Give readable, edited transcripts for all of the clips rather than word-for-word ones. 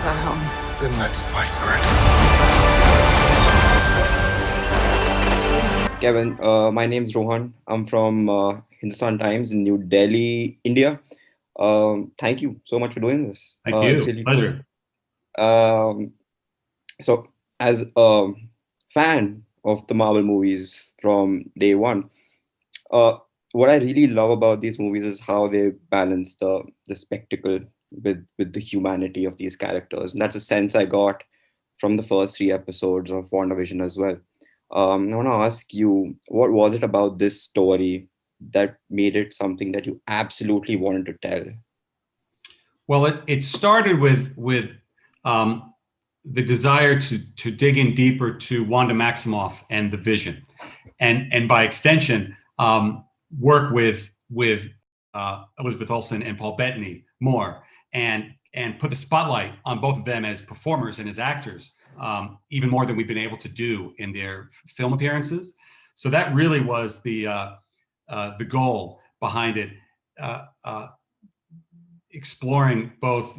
our home. Then let's fight for it. Kevin, my name's Rohan. I'm from Hindustan Times in New Delhi, India. Thank you so much for doing this. Thank you. It's really Pleasure. cool. So, as a fan of the Marvel movies from day one, uh, what I really love about these movies is how they balance the spectacle with the humanity of these characters, and that's a sense I got from the first three episodes of WandaVision as well. I want to ask you, what was it about this story that made it something that you absolutely wanted to tell? Well, it started with the desire to dig in deeper to Wanda Maximoff and the Vision, and by extension, work with Elizabeth Olsen and Paul Bettany more, and put the spotlight on both of them as performers and as actors, even more than we've been able to do in their film appearances. So that really was the goal behind it, exploring both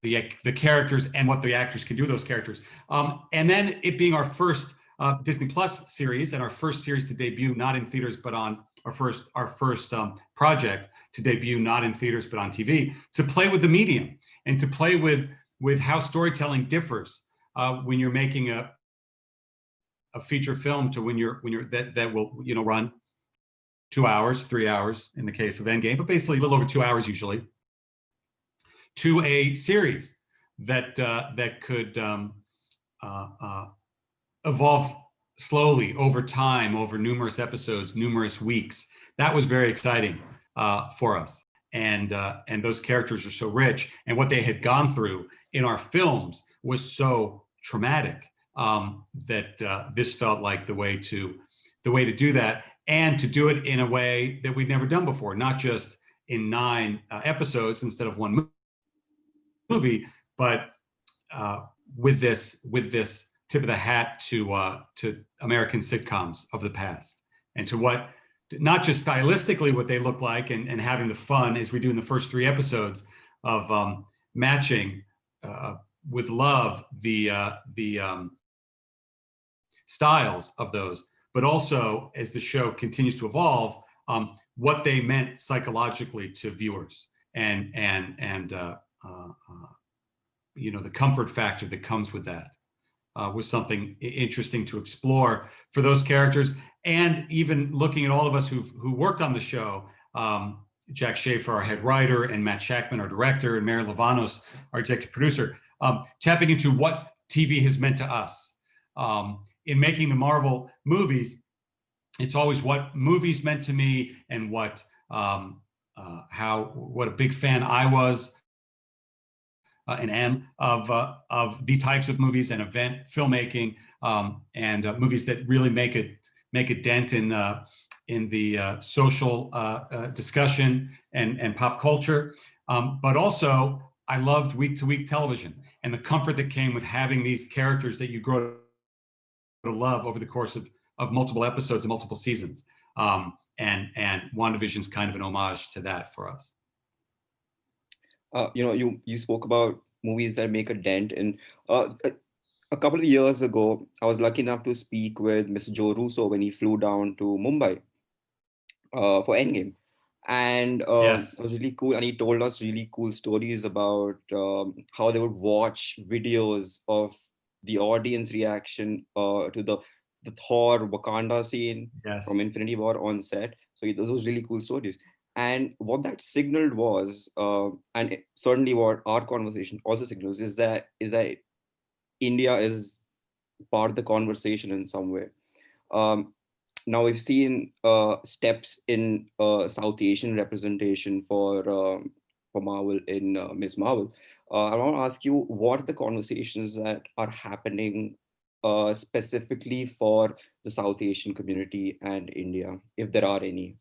the characters and what the actors can do with those characters. And then it being our first Disney Plus series and our first series to debut, not in theaters, but on our first project to debut, not in theaters, but on TV, to play with the medium and to play with how storytelling differs when you're making a feature film to when you're that will run 2 hours, 3 hours in the case of Endgame, but basically a little over 2 hours usually, to a series that could evolve slowly over time, over numerous episodes, numerous weeks. That was very exciting for us. And those characters are so rich, and what they had gone through in our films was so traumatic that this felt like the way to do that, and to do it in a way that we'd never done before, not just in 9 episodes instead of one movie, but with this tip of the hat to American sitcoms of the past, and to what, not just stylistically what they look like, and having the fun as we do in the first 3 episodes of matching with love the styles of those, but also as the show continues to evolve, what they meant psychologically to viewers, and the comfort factor that comes with that was something interesting to explore for those characters. And even looking at all of us who worked on the show, Jack Schaefer, our head writer, and Matt Shackman, our director, and Mary Lavanos, our executive producer, tapping into what TV has meant to us. In making the Marvel movies, it's always what movies meant to me, and what a big fan I was and am of these types of movies and event filmmaking, and movies that really make a dent in the social discussion and pop culture. But also, I loved week-to-week television and the comfort that came with having these characters that you grow to love over the course of multiple episodes and multiple seasons. And WandaVision's kind of an homage to that for us. You spoke about movies that make a dent. And a couple of years ago, I was lucky enough to speak with Mr. Joe Russo when he flew down to Mumbai for Endgame. And Yes. it was really cool. And he told us really cool stories about how they would watch videos of the audience reaction to the Thor Wakanda scene Yes. from Infinity War on set. So those was really cool stories. And what that signaled was, certainly what our conversation also signals, is that India is part of the conversation in some way. Now we've seen steps in South Asian representation for Marvel in Ms. Marvel. I want to ask you, what are the conversations that are happening specifically for the South Asian community and India, if there are any?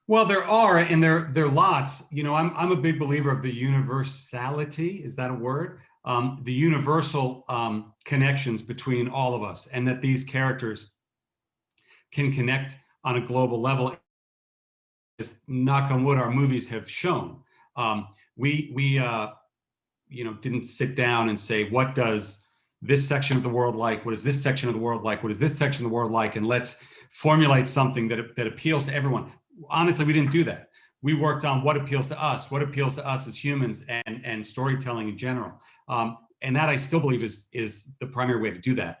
Well, there are, and there are lots. I'm a big believer of the universality. Is that a word? The universal connections between all of us, and that these characters can connect on a global level. As, knock on wood, our movies have shown. We didn't sit down and say, what does this section of the world like? What is this section of the world like? What is this section of the world like? And let's formulate something that appeals to everyone. Honestly, we didn't do that. We worked on what appeals to us as humans, and storytelling in general. And that I still believe is the primary way to do that.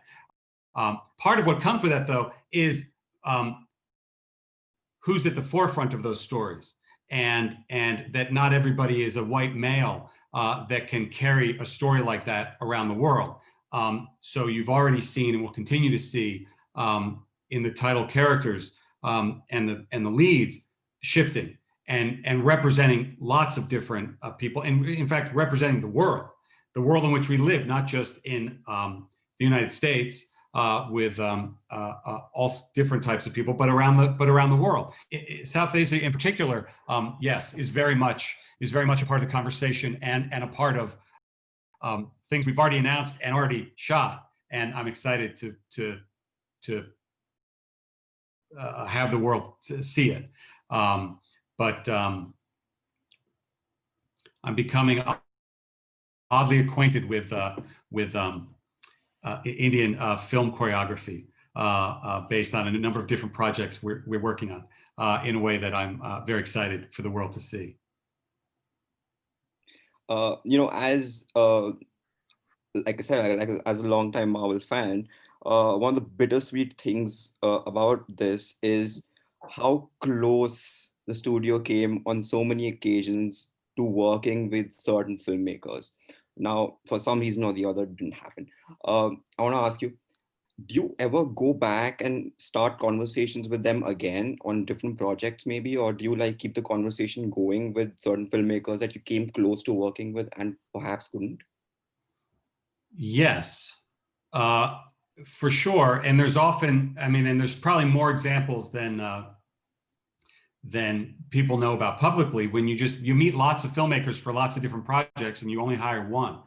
Part of what comes with that, though, is who's at the forefront of those stories, and that not everybody is a white male that can carry a story like that around the world. So you've already seen, and will continue to see, in the title characters and the leads shifting and representing lots of different people, and in fact representing the world in which we live, not just in the United States with all different types of people, but around the world. South Asia in particular, yes, is very much a part of the conversation and a part of things we've already announced and already shot. And I'm excited to have the world to see it. But I'm becoming oddly acquainted with Indian film choreography based on a number of different projects we're working on in a way that I'm very excited for the world to see. As like I said, like as a longtime Marvel fan, one of the bittersweet things about this is how close the studio came on so many occasions to working with certain filmmakers. Now, for some reason or the other, it didn't happen. I want to ask you, do you ever go back and start conversations with them again on different projects maybe, or do you like keep the conversation going with certain filmmakers that you came close to working with and perhaps couldn't? Yes, for sure. And there's often, and there's probably more examples than people know about publicly, when you meet lots of filmmakers for lots of different projects and you only hire one.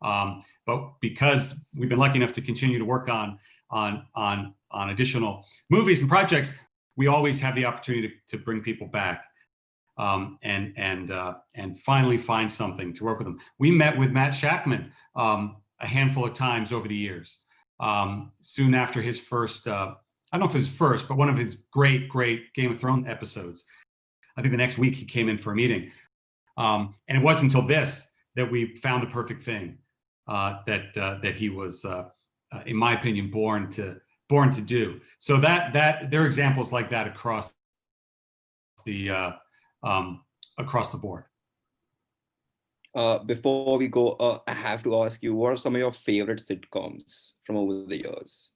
But because we've been lucky enough to continue to work on additional movies and projects, we always have the opportunity to bring people back and finally find something to work with them. We met with Matt Shakman a handful of times over the years. Soon after his first, I don't know if it was first, but one of his great Game of Thrones episodes. I think the next week he came in for a meeting. And it wasn't until this that we found the perfect thing that he was, in my opinion, born to do. So that there are examples like that across the board. Before we go, I have to ask you, what are some of your favorite sitcoms from over the years?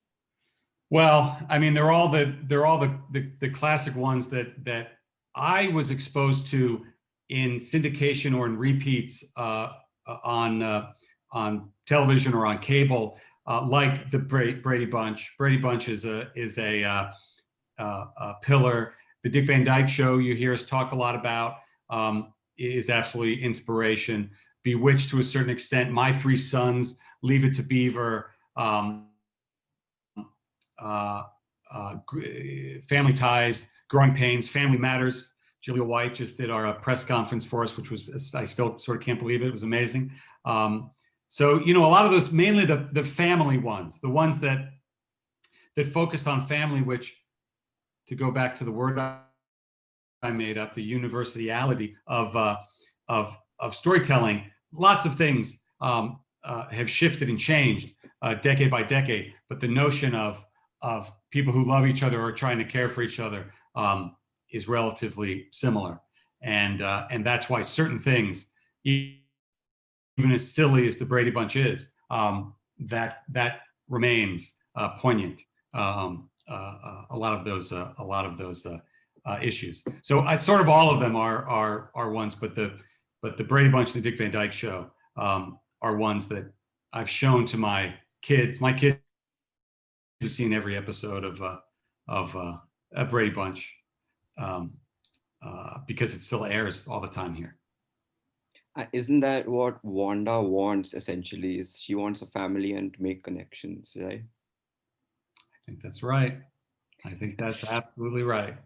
Well, they're all the classic ones that I was exposed to in syndication or in repeats on television or on cable, like the Brady Bunch. Brady Bunch is a pillar. The Dick Van Dyke Show, you hear us talk a lot about, is absolutely inspiration. Bewitched to a certain extent. My Three Sons, Leave It to Beaver. Family Ties, Growing Pains, Family Matters. Julia White just did our press conference for us, which was, I still sort of can't believe it. It was amazing. So, a lot of those, mainly the family ones, the ones that focus on family, which, to go back to the word I made up, the universality of storytelling, lots of things have shifted and changed decade by decade, but the notion of people who love each other or trying to care for each other is relatively similar, and that's why certain things, even as silly as the Brady Bunch is, that remains poignant. A lot of those issues. So sort of all of them are ones, but the Brady Bunch and the Dick Van Dyke Show are ones that I've shown to my kids. My kids have seen every episode of Brady Bunch because it still airs all the time here. Isn't that what Wanda wants essentially? Is she wants a family and to make connections, right? I think that's right. I think that's absolutely right.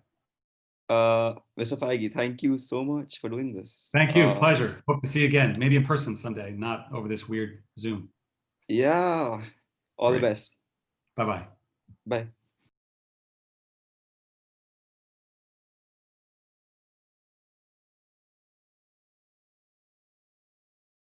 Mr. Feige, thank you so much for doing this. Thank you. Pleasure. Hope to see you again, maybe in person someday, not over this weird Zoom. Yeah. All the Great. best. Bye-bye. Bye.